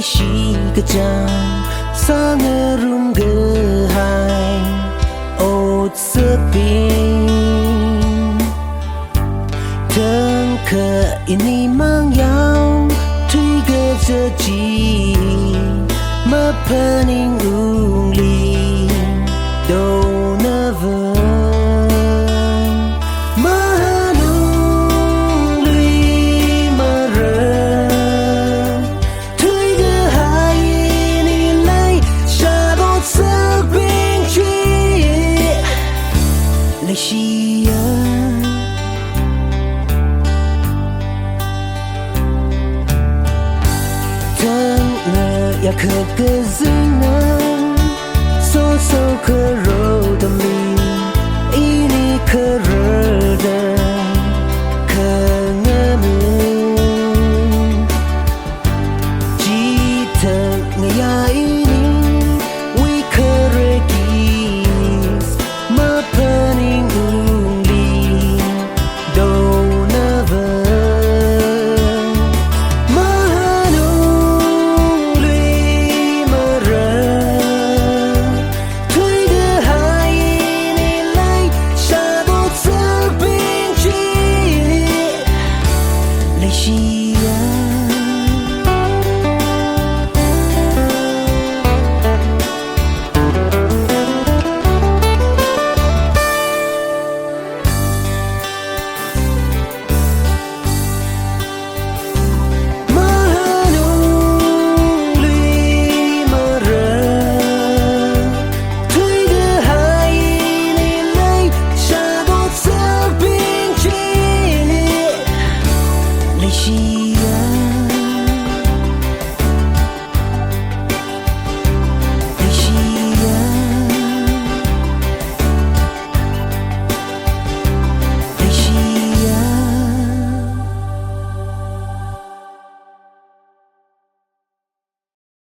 shi ke jam sang rum ge hai ot sepin tang ke ini mang yao thui ge je ji ma paning ung li do never ya khờ cơ zina so so khờ rô đam mi ini khờ rơ đa khờ ngơ mơ chỉ thơ ngày ai